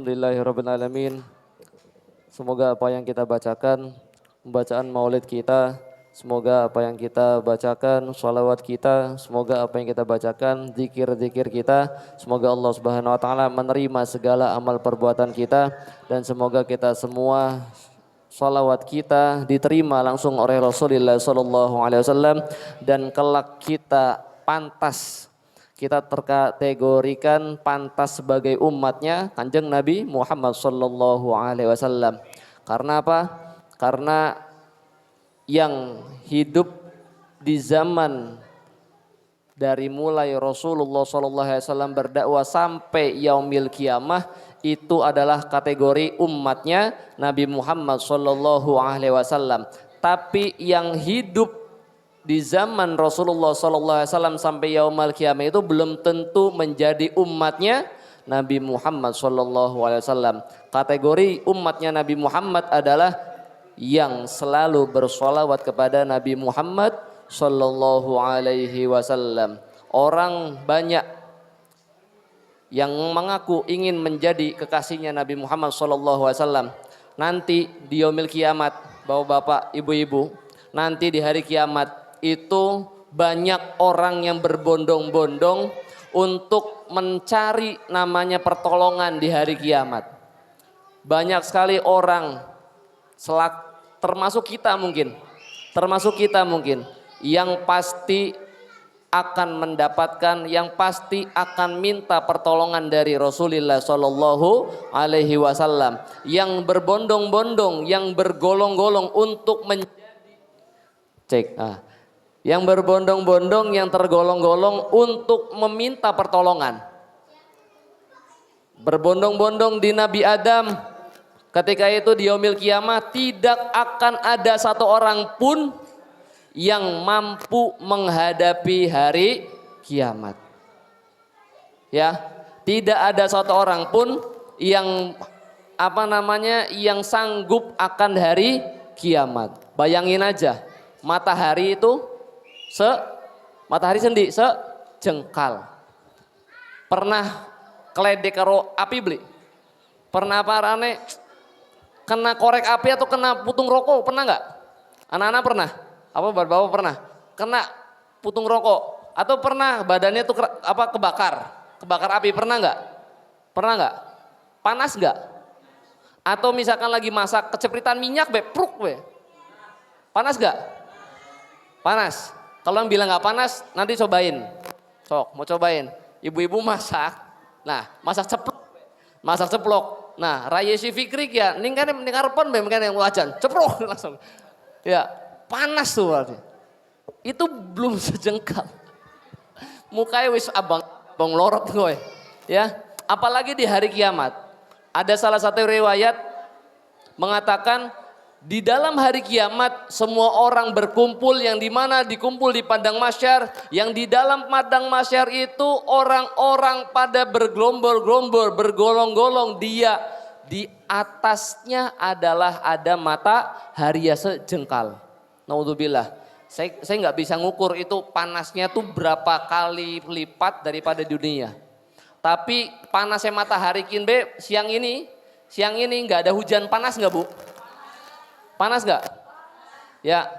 Alhamdulillahirrabbilalamin. Semoga apa yang kita bacakan, pembacaan maulid kita, semoga apa yang kita bacakan, sholawat kita, semoga apa yang kita bacakan, zikir-zikir kita, semoga Allah Subhanahu Wa Taala menerima segala amal perbuatan kita dan semoga kita semua sholawat kita diterima langsung oleh Rasulullah Sallallahu Alaihi Wasallam dan kelak kita pantas. Kita terkategorikan pantas sebagai umatnya Kanjeng Nabi Muhammad Sallallahu Alaihi Wasallam. Karena apa? Karena yang hidup di zaman dari mulai Rasulullah Sallallahu Alaihi Wasallam berdakwah sampai yaumil kiamah itu adalah kategori umatnya Nabi Muhammad Sallallahu Alaihi Wasallam. Tapi yang hidup di zaman Rasulullah SAW sampai yaumul kiamah itu belum tentu menjadi umatnya Nabi Muhammad SAW. Kategori umatnya Nabi Muhammad adalah yang selalu bersolawat kepada Nabi Muhammad Sallallahu Alaihi Wasallam. Orang banyak yang mengaku ingin menjadi kekasihnya Nabi Muhammad Sallallahu Alaihi Wasallam. Nanti di yaumil kiamat, bapak-bapak, ibu-ibu, nanti di hari kiamat itu banyak orang yang berbondong-bondong untuk mencari namanya pertolongan di hari kiamat. Banyak sekali orang termasuk kita mungkin yang pasti akan mendapatkan, yang pasti akan minta pertolongan dari Rasulullah Sallallahu Alaihi Wasallam, yang berbondong-bondong, yang bergolong-golong untuk yang berbondong-bondong, yang tergolong-golong untuk meminta pertolongan. Berbondong-bondong di Nabi Adam. Ketika itu di yaumil kiamah tidak akan ada satu orang pun yang mampu menghadapi hari kiamat. Ya, tidak ada satu orang pun yang yang sanggup akan hari kiamat. Bayangin aja. Matahari itu sejengkal. Pernah keledek karo api beli? Pernah apa rane kena korek api atau kena putung rokok? Pernah nggak? Anak-anak pernah? Apa bapak-bapak pernah? Kena putung rokok atau pernah badannya tuh kebakar api? Pernah nggak? Pernah nggak? Panas nggak? Atau misalkan lagi masak kecepritan minyak panas nggak? Panas. Kalau yang bilang nggak panas, nanti cobain. Mau cobain. Ibu-ibu masak. Nah, masak ceplok. Nah, raya si Fikri ya, ningkan harapan yang wajan, ceplok langsung. Ya, panas tuh berarti. Itu belum sejengkal. Mukanya wis abang lorot gue. Ya, apalagi di hari kiamat. Ada salah satu riwayat mengatakan di dalam hari kiamat semua orang berkumpul, yang dimana dikumpul di padang mahsyar, yang di dalam padang mahsyar itu orang-orang pada bergelombol-gelombol, bergolong-golong, dia di atasnya adalah ada matahari sejengkal. Naudzubillah. Saya nggak bisa ngukur itu panasnya tuh berapa kali lipat daripada dunia. Tapi panasnya matahari siang ini nggak ada hujan, panas nggak Bu? Panas gak? Ya,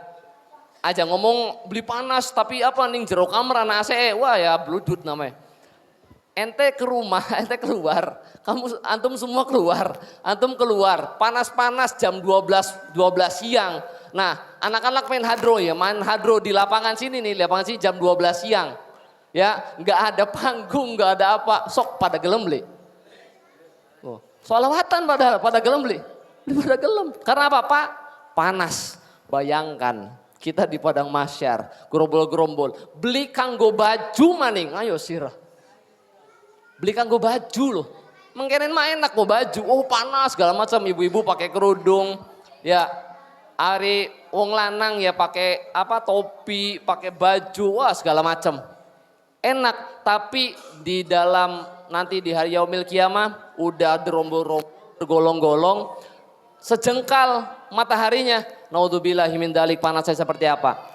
aja ngomong beli panas tapi ning jero kamar anak AC, wah ya bludut namanya. Ente ke rumah, ente keluar, antum semua keluar, panas-panas jam 12 siang. Nah, anak-anak main hadro di lapangan sini jam 12 siang. Ya, nggak ada panggung, nggak ada apa, sok pada gelem beli. Oh, sholawatan pada gelem beli. Pada gelem. Karena apa Pak? Panas. Bayangkan kita di padang mahsyar, gerombol-gerombol, beli kanggo baju maning, ayo sirah. Beli kanggo baju loh. Mengkenen mah enak mau baju. Oh panas segala macam, ibu-ibu pakai kerudung. Ya, ari wong lanang ya pakai topi, pakai baju, wah segala macam. Enak, tapi di dalam nanti di hari yaumil kiamah udah bergolong-golong. Sejengkal mataharinya, naudzubillahi min dzalik, panasnya seperti apa?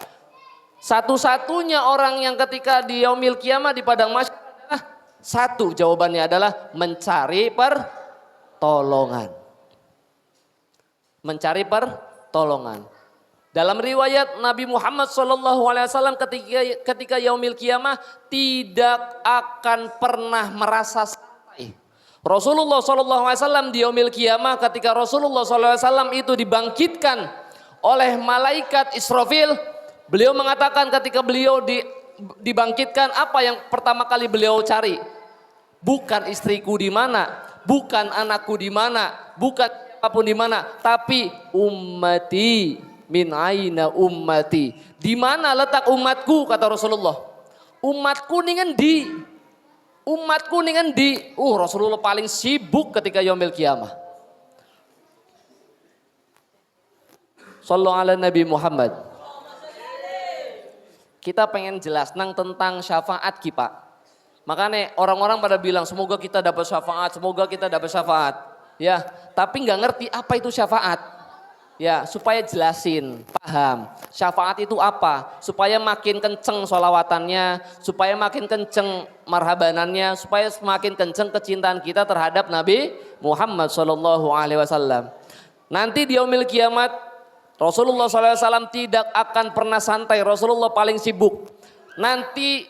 Satu-satunya orang yang ketika di yaumil kiamah di padang mahsyar adalah satu, jawabannya adalah mencari pertolongan. Mencari pertolongan. Dalam riwayat Nabi Muhammad SAW ketika yaumil kiamah tidak akan pernah merasa santai. Rasulullah SAW di yaumil kiamah ketika Rasulullah SAW itu dibangkitkan oleh malaikat Israfil, beliau mengatakan ketika beliau dibangkitkan, apa yang pertama kali beliau cari? Bukan istriku di mana, bukan anakku di mana, bukan apapun di mana, tapi ummati. Min aina ummati, di mana letak umatku, kata Rasulullah. Umatku ning endi? Umatku ning endi? Rasulullah paling sibuk ketika yaumil kiamah. Sallu ala Nabi Muhammad. Kita pengen jelas tentang syafaat kita. Makanya orang-orang pada bilang semoga kita dapat syafaat, semoga kita dapat syafaat. Ya, tapi nggak ngerti apa itu syafaat. Ya, supaya jelasin, paham. Syafaat itu apa? Supaya makin kenceng sholawatannya, supaya makin kenceng marhabanannya, supaya semakin kenceng kecintaan kita terhadap Nabi Muhammad SAW. Nanti di yaumil kiamat, Rasulullah SAW tidak akan pernah santai. Rasulullah paling sibuk. Nanti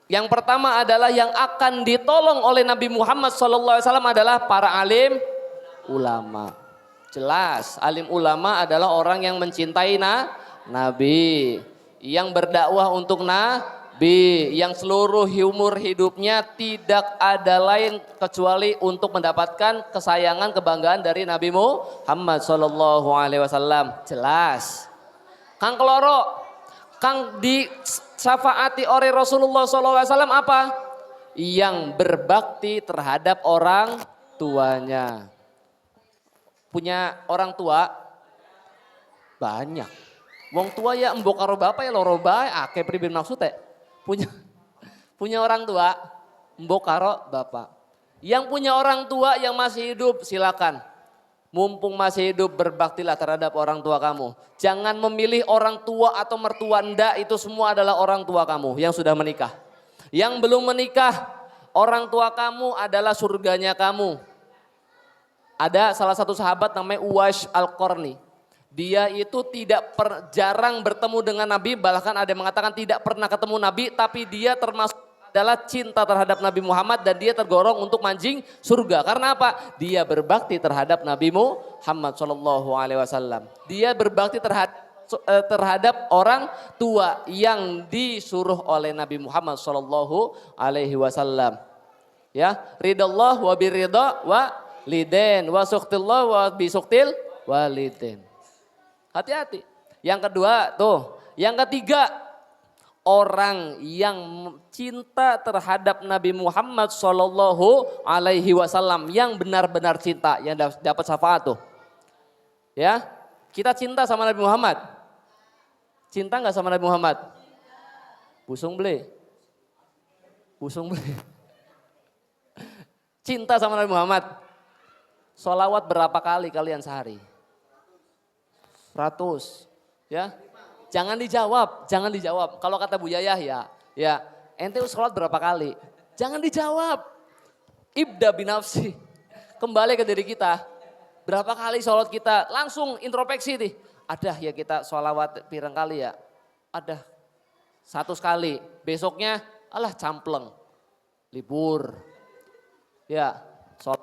yang pertama adalah yang akan ditolong oleh Nabi Muhammad SAW adalah para alim ulama. Jelas, alim ulama adalah orang yang mencintai Nabi, yang berdakwah untuk Nabi, yang seluruh umur hidupnya tidak ada lain kecuali untuk mendapatkan kesayangan, kebanggaan dari Nabi Muhammad SAW. Jelas. Kang keloro, kang disyafaati oleh Rasulullah SAW apa? Yang berbakti terhadap orang tuanya. Punya orang tua banyak. Wong tua ya mbok karo bapak ya loro bae akeh pribadi maksudnya. Punya orang tua mbok karo bapak. Yang punya orang tua yang masih hidup silakan. Mumpung masih hidup berbaktilah terhadap orang tua kamu. Jangan memilih orang tua atau mertua, ndak, itu semua adalah orang tua kamu yang sudah menikah. Yang belum menikah, orang tua kamu adalah surganya kamu. Ada salah satu sahabat namanya Uwais Al-Qarni. Dia itu jarang bertemu dengan Nabi, bahkan ada yang mengatakan tidak pernah ketemu Nabi, tapi dia termasuk adalah cinta terhadap Nabi Muhammad dan dia tergorong untuk mancing surga. Karena apa? Dia berbakti terhadap Nabi Muhammad SAW. Dia berbakti terhadap orang tua yang disuruh oleh Nabi Muhammad SAW. Ya, ridallah wa birridha wa liden wa suqtillah wa bisuktil waliden. Hati-hati. Yang kedua yang ketiga, orang yang cinta terhadap Nabi Muhammad SAW, yang benar-benar cinta, yang dapat syafaat tuh. Ya, kita cinta sama Nabi Muhammad. Cinta nggak sama Nabi Muhammad? Busung beli. Cinta sama Nabi Muhammad. Sholawat berapa kali kalian sehari? 100. Ya. Jangan dijawab. Kalau kata Bu Yayah ya ente sholat berapa kali? Jangan dijawab. Ibda binafsi. Kembali ke diri kita. Berapa kali sholat kita? Langsung introspeksi nih. Ada ya kita sholawat pirang kali ya? Ada 100 kali. Besoknya alah campleng. Libur. Ya, sholat.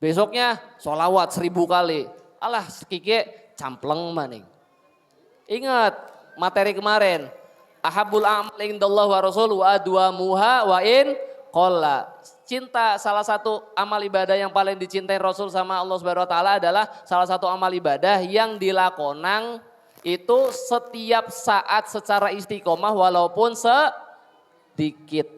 Besoknya sholawat 1000 kali. Alah sekike campleng maning. Ingat materi kemarin. Ahabul a'mal indallah wa rasul wa adwamuha wa in qalla. Cinta, salah satu amal ibadah yang paling dicintai Rasul sama Allah Subhanahu wa taala adalah salah satu amal ibadah yang dilakonan itu setiap saat secara istiqomah walaupun sedikit.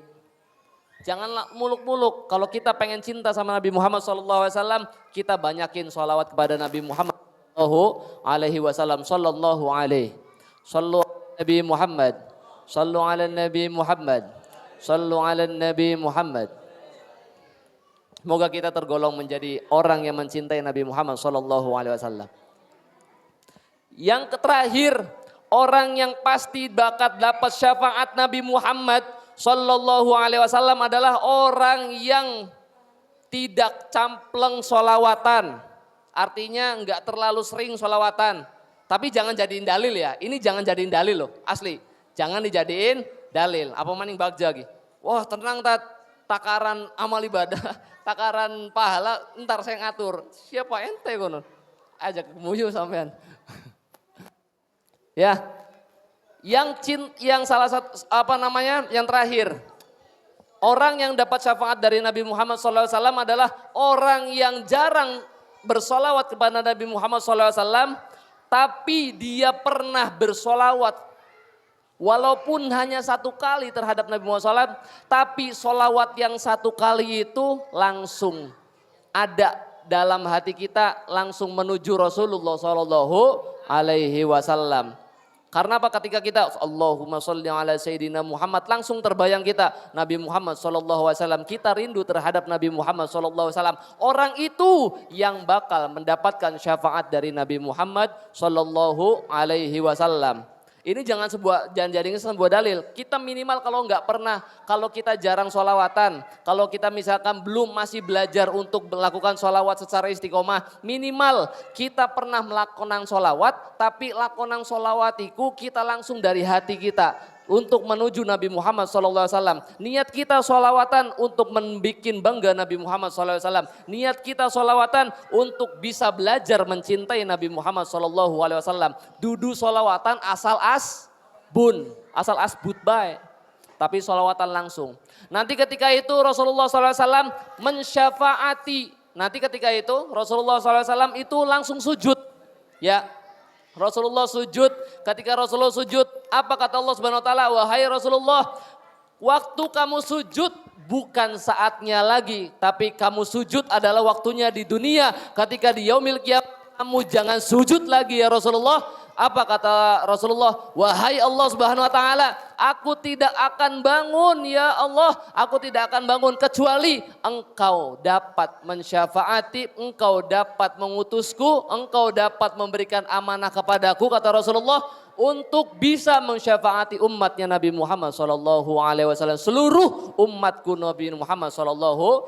Jangan muluk-muluk. Kalau kita pengen cinta sama Nabi Muhammad SAW, kita banyakin sholawat kepada Nabi Muhammad SAW. Sallallahu alaihi. Sallu Nabi Muhammad. Sallu ala Nabi Muhammad. Sallu ala Nabi Muhammad. Semoga kita tergolong menjadi orang yang mencintai Nabi Muhammad SAW. Yang terakhir, orang yang pasti bakat dapat syafaat Nabi Muhammad Sallallahu alaihi wasallam adalah orang yang tidak campleng sholawatan. Artinya enggak terlalu sering sholawatan. Tapi jangan jadiin dalil ya. Ini jangan jadiin dalil loh, asli. Jangan dijadiin dalil. Apa maning bagja lagi. Wah tenang tat, takaran amal ibadah, takaran pahala ntar saya ngatur. Siapa ente kono? Ajak muyu sampean. Ya. Yang salah satu yang terakhir. Orang yang dapat syafaat dari Nabi Muhammad SAW adalah orang yang jarang bersolawat kepada Nabi Muhammad SAW, tapi dia pernah bersolawat walaupun hanya 1 kali terhadap Nabi Muhammad SAW, tapi solawat yang 1 kali itu langsung ada dalam hati kita, langsung menuju Rasulullah SAW. Karena apa? Ketika kita Allahumma sholli ala Sayyidina Muhammad, langsung terbayang kita Nabi Muhammad SAW. Kita rindu terhadap Nabi Muhammad SAW. Orang itu yang bakal mendapatkan syafaat dari Nabi Muhammad SAW. Ini jangan jadikan sebuah dalil. Kita minimal kalau kita jarang sholawatan, kalau kita misalkan masih belajar untuk melakukan sholawat secara istiqomah, minimal kita pernah melakukan sholawat, tapi lakonan sholawatiku kita langsung dari hati kita untuk menuju Nabi Muhammad SAW. Niat kita sholawatan untuk membuat bangga Nabi Muhammad SAW. Niat kita sholawatan untuk bisa belajar mencintai Nabi Muhammad SAW. Dudu sholawatan asal asbut baik. Tapi sholawatan langsung. Nanti ketika itu Rasulullah SAW mensyafaati. Nanti ketika itu Rasulullah SAW itu langsung sujud. Ya. Rasulullah sujud, ketika Rasulullah sujud, apa kata Allah Subhanahu wa taala? Wahai Rasulullah, waktu kamu sujud bukan saatnya lagi, tapi kamu sujud adalah waktunya di dunia. Ketika di yaumil qiyamah kamu jangan sujud lagi ya Rasulullah. Apa kata Rasulullah? Wahai Allah Subhanahu wa taala, aku tidak akan bangun ya Allah, aku tidak akan bangun kecuali engkau dapat mensyafaati, engkau dapat mengutusku, engkau dapat memberikan amanah kepadaku, kata Rasulullah, untuk bisa mensyafaati umatnya Nabi Muhammad SAW. Seluruh umatku Nabi Muhammad SAW.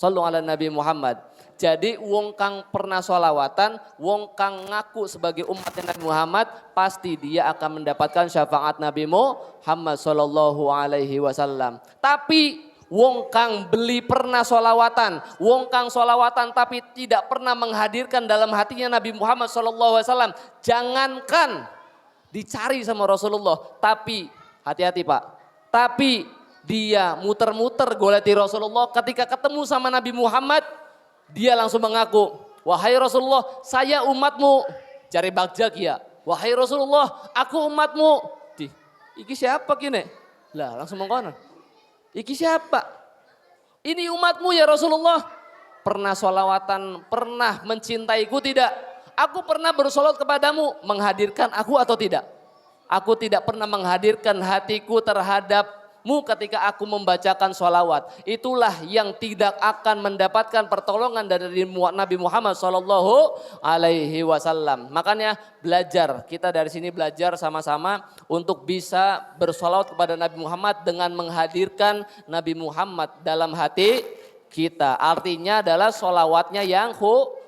Sallu ala Nabi Muhammad. Jadi wong kang pernah sholawatan, wong kang ngaku sebagai umatnya Nabi Muhammad, pasti dia akan mendapatkan syafaat Nabi Muhammad SAW. Tapi wong kang pernah sholawatan, wong kang sholawatan tapi tidak pernah menghadirkan dalam hatinya Nabi Muhammad SAW, jangankan dicari sama Rasulullah, tapi hati-hati Pak, tapi dia muter-muter goleti Rasulullah, ketika ketemu sama Nabi Muhammad, dia langsung mengaku, wahai Rasulullah, saya umatmu. Cari bagjak ya, wahai Rasulullah, aku umatmu. Iki siapa kini? Lah langsung mengkono. Iki siapa? Ini umatmu ya Rasulullah. Pernah sholawatan, pernah mencintaiku tidak? Aku pernah bersolat kepadamu, menghadirkan aku atau tidak? Aku tidak pernah menghadirkan hatiku terhadapmu ketika aku membacakan sholawat. Itulah yang tidak akan mendapatkan pertolongan dari Nabi Muhammad SAW. Makanya belajar, kita dari sini belajar sama-sama untuk bisa bersolawat kepada Nabi Muhammad dengan menghadirkan Nabi Muhammad dalam hati kita. Artinya adalah sholawatnya yang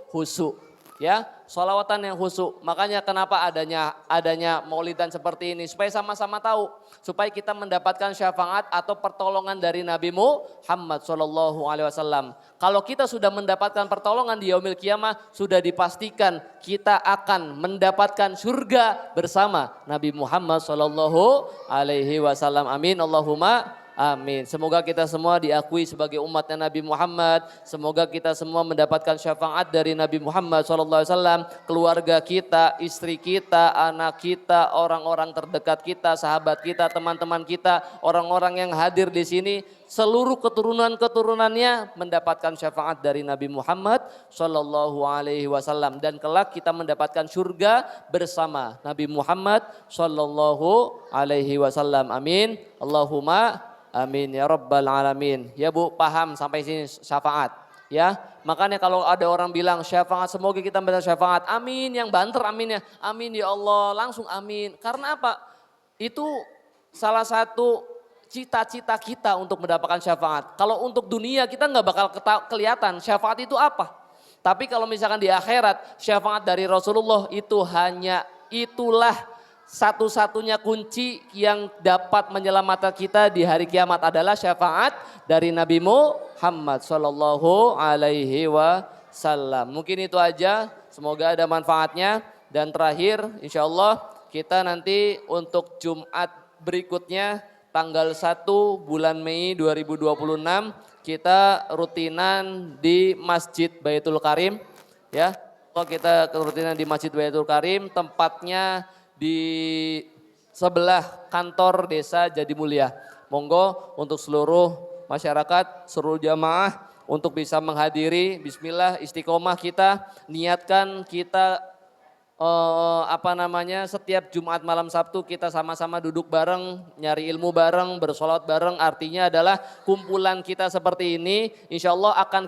khusyuk. Ya, sholawatan yang khusyuk. Makanya kenapa adanya maulidan seperti ini, supaya sama-sama tahu, supaya kita mendapatkan syafaat atau pertolongan dari Nabi Muhammad SAW. Kalau kita sudah mendapatkan pertolongan di yaumil qiyamah, sudah dipastikan kita akan mendapatkan surga bersama Nabi Muhammad SAW. Amin Allahumma amin. Semoga kita semua diakui sebagai umatnya Nabi Muhammad. Semoga kita semua mendapatkan syafaat dari Nabi Muhammad SAW. Keluarga kita, istri kita, anak kita, orang-orang terdekat kita, sahabat kita, teman-teman kita, orang-orang yang hadir di sini, seluruh keturunan-keturunannya mendapatkan syafaat dari Nabi Muhammad SAW. Dan kelak kita mendapatkan surga bersama Nabi Muhammad SAW. Amin. Allahumma amin ya rabbal alamin. Ya Bu, paham sampai sini syafaat ya. Makanya kalau ada orang bilang syafaat, semoga kita mendapat syafaat. Amin, yang banter amin ya. Amin ya Allah, langsung amin. Karena apa? Itu salah satu cita-cita kita untuk mendapatkan syafaat. Kalau untuk dunia kita nggak bakal kelihatan syafaat itu apa. Tapi kalau misalkan di akhirat syafaat dari Rasulullah itu hanya itulah satu-satunya kunci yang dapat menyelamatkan kita di hari kiamat adalah syafaat dari Nabi Muhammad Sallallahu Alaihi Wasallam. Mungkin itu aja, semoga ada manfaatnya. Dan terakhir insya Allah kita nanti untuk Jumat berikutnya tanggal 1 bulan Mei 2026 kita rutinan di Masjid Baitul Karim ya. Kalau kita rutinan di Masjid Baitul Karim, tempatnya di sebelah kantor desa Jadimulia. Monggo untuk seluruh masyarakat, seluruh jamaah untuk bisa menghadiri. Bismillah, istiqomah kita, niatkan kita setiap Jumat malam Sabtu kita sama-sama duduk bareng, nyari ilmu bareng, bersolat bareng. Artinya adalah kumpulan kita seperti ini insya Allah akan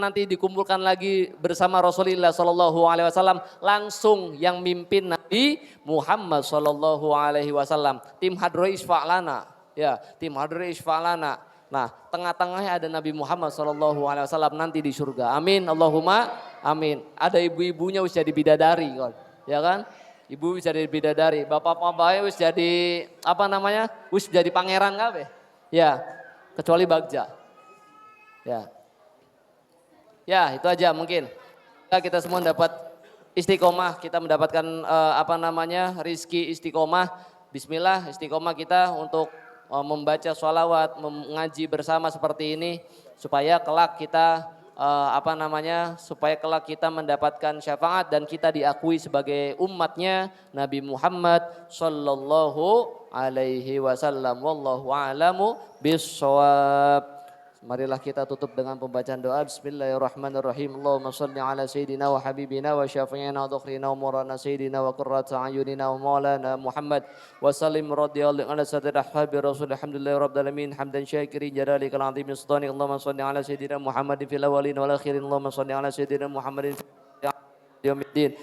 nanti dikumpulkan lagi bersama Rasulullah Sallallahu Alaihi Wasallam, langsung yang mimpin Nabi Muhammad Sallallahu Alaihi Wasallam. Tim Hadroi Isfa'lana, ya tim Hadroi Isfa'lana. Nah, tengah-tengahnya ada Nabi Muhammad SAW nanti di surga. Amin, Allahumma amin. Ada ibu-ibunya wis jadi bidadari, ya kan? Ibu wis jadi bidadari, bapak-bapaknya wis jadi wis jadi pangeran kabeh. Ya, kecuali Bagja. Ya, itu aja mungkin. Kita semua dapat istiqomah, kita mendapatkan rizki istiqomah. Bismillah, istiqomah kita untuk membaca sholawat, mengaji bersama seperti ini supaya kelak kita mendapatkan syafaat dan kita diakui sebagai umatnya Nabi Muhammad Sallallahu Alaihi Wasallam. Wallahu a'lamu bissawab. Marilah kita tutup dengan pembacaan doa. Bismillahirrahmanirrahim. Allahumma salli ala sayyidina wa habibina wa syafi'ina wa dhukhrina wa murana sayyidina wa qurrata ayunina wa maulana Muhammad wa sallim radiyallahu ala sayyidina ahbabi rasul alhamdulillahi rabbil alamin hamdan syakirin jalalikal azim sultani. Allahumma salli ala sayyidina Muhammadin fil awwalin wal akhirin. Allahumma salli ala sayyidina Muhammadin fil yaumiddin.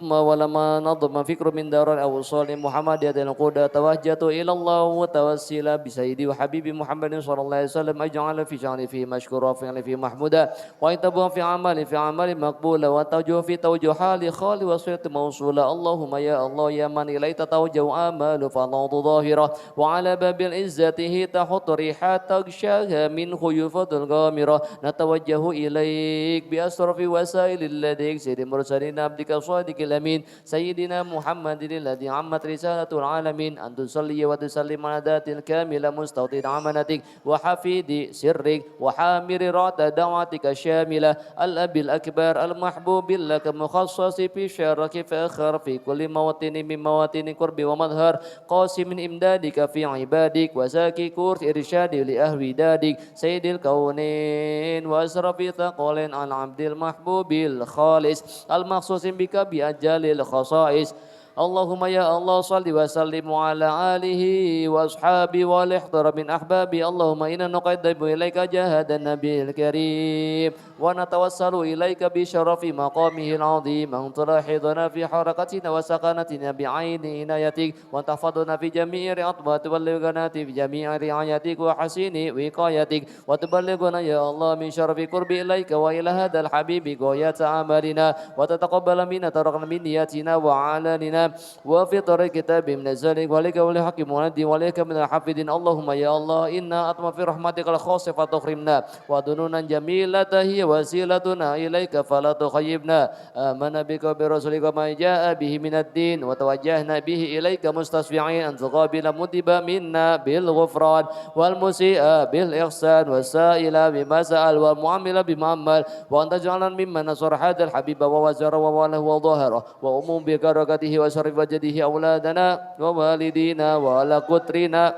ولما نظم فكر من دار الأوصال محمد القدى توجهت إلى الله وتوسل بسيدي وحبيبي محمد صلى الله عليه وسلم أجعل في شأني فيه مشكورا في فيه محمودا ويتبع في عمل مقبولا وتوجه في توجه حال خالي وصيرت موصولا. اللهم يا الله يا من إليه تتوجه آمال فالأرض ظاهرة وعلى باب العزته تحط ريحا تغشاها من خيوفات الغامرة نتوجه إليك بأسرف وسائل لديك سيد المرسلين عبدك صادق الأمين سيدنا محمد الذي عمت رسالة العالمين أن تصلي وتسلم على ذات الكاملة مستوطن عمنتك وحفيد سرك وحامر رعد دعوتك الشاملة الأب الأكبر المحبوب لك مخصص في شرك فأخر في كل موطن من مواطن قرب ومظهر قاسم من إمدادك في عبادك وزاكي كورس إرشاد لأهل ودادك سيد الكونين وأسرف ثقل عن عبد المحبوب الخالص المخصوص بك بأجل الخصائص. اللهم يا الله صل وسلم على آله وأصحابه والاحضر من أحبابه. اللهم إنا نقدم إليك جهاد النبي الكريم ونتوسل إليك بشرف مقامه العظيم أن تلاحظنا في حركتنا وسكنتنا بعين عنايتك وتحفظنا في جميع رعايتك وتبلغنا في جميع رعايتك وحسين وقايتك وتبلغنا يا الله من شرف قرب إليك وإلى هذا الحبيب غاية أعمالنا وتتقبل منا تركنا من نياتنا وعلاننا وفي طريق كتاب من ذلك ولك ولحق مولدي ولك من الحافظين. اللهم يا الله إنا أطمع في رحمتك الخاصة فتخرمنا وذنونا جميلة هي وسيلتنا إليك فلا تخيبنا. آمنا بك برسولك ما جاء به من الدين وتوجهنا به إليك مستشفعين أن تقابل مذنب منا بالغفران والمسيء بالإحسان والسائل بما سأل والمعامل بما عمل وأن تجعلنا ممن نصر هذا الحبيب ووزر وواله وظهره وأمم بكركته وشرف وجده أولادنا ووالدينا وعلى قطرنا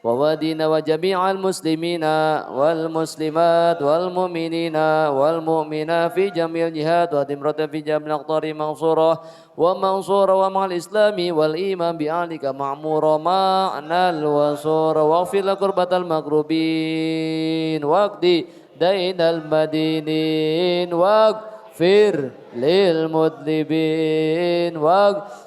ووادينا وجميع المسلمين والمسلمات والمؤمنين والمؤمنات في جميع الجهات وتمرة في جميع الأقطار منصورة ومع الإسلام والإيمان بأهلك معمورة معنا الوصور واغفر لقربة المقربين واقضي دين المدينين واغفر للمذنبين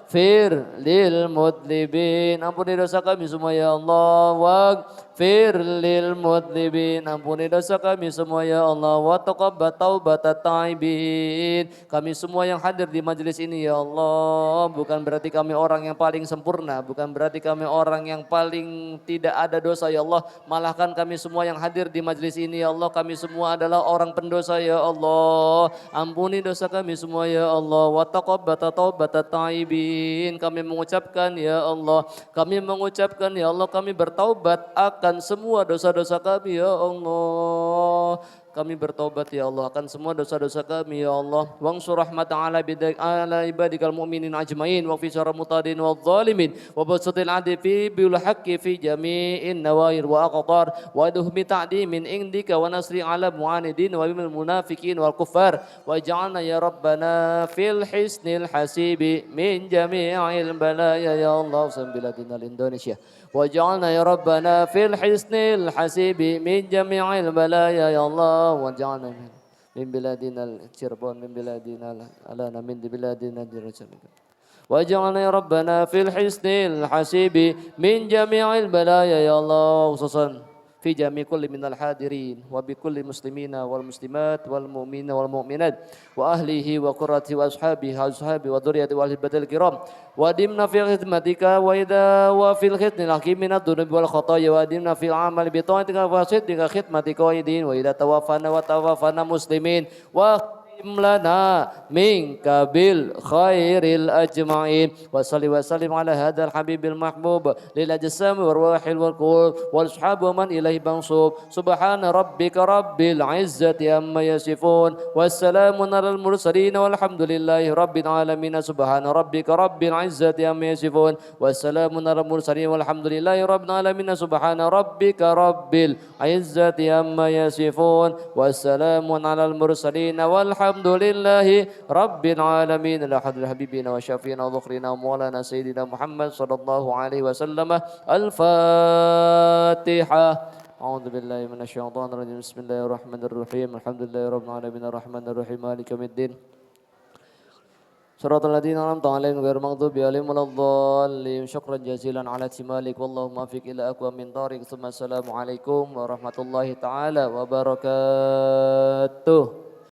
waghfir lil mudlibin. Ampuni dosa kami semua ya Allah. Waghfir lil mudlibin. Ampuni dosa kami semua ya Allah. Wa taqabbal taubatat taibin. Kami semua yang hadir di majelis ini ya Allah, bukan berarti kami orang yang paling sempurna, bukan berarti kami orang yang paling tidak ada dosa ya Allah, malahkan kami semua yang hadir di majelis ini ya Allah, kami semua adalah orang pendosa ya Allah. Ampuni dosa kami semua ya Allah. Wa taqabbal taubatat taibin. Kami mengucapkan ya Allah, kami mengucapkan ya Allah, kami bertaubat akan semua dosa-dosa kami ya Allah. Kami bertobat ya Allah akan semua dosa-dosa kami ya Allah. Wansur rahmatan ala ibadikal mu'minin ajmain wa fi syarri mutadin wal zalimin wa basatil adli fi bil haqqi fi jami'in nawair wa aqtar wa duhmi ta'dimin indika wa nasri ala mu'anidin wa bil munafiqin wal kuffar wa ja'alna ya rabbana fil hisnil hasibi min jami'il balaya ya Allah sambiladina Indonesia. وجعلنا يا ربنا في الحسن الحسيب من جميع البلايا يا الله وجعلنا من بلادنا الشربون من بلادنا ألانا من بلادنا وجعلنا يا ربنا في الحسن الحسيب من جميع البلايا يا الله خصوصا في جميع كل من الحاضرين وبكل المسلمين والمسلمات والمؤمنين والمؤمنات وأهله وقرته وأصحابه وذريته والهبة الكرام ودمنا في خدمتك وفي الختم الحكيم من الذنوب والخطايا ودمنا في العمل بطاعتك وصدق خدمتك وإذا وتوفنا مسلمين لنا منك بالخير الأجمعين وصلي وسلم على هذا الحبيب المحبوب للأجسام والروح والقلوب والأصحاب ومن إليه منصوب سبحان ربك رب العزة عما يصفون والسلام على المرسلين والحمد لله رب العالمين سبحان ربك رب العزة عما يصفون والسلام على المرسلين والحمد لله رب العالمين سبحان ربك رب العزة عما يصفون والسلام على المرسلين والحمد لله رب العالمين الحمد حبيبنا وشافينا وذخرنا ومولانا سيدنا محمد صلى الله عليه وسلم الفاتحة أعوذ بالله من الشيطان الرجيم بسم الله الرحمن الرحيم الحمد لله رب العالمين الرحمن الرحيم مالك يوم الدين صراط الذين أنعمت عليهم غير المغضوب عليهم ولا الضالين شكرا جزيلا على استمالك واللهم وفق إلى أقوى من طريق ثم السلام عليكم ورحمة الله تعالى وبركاته.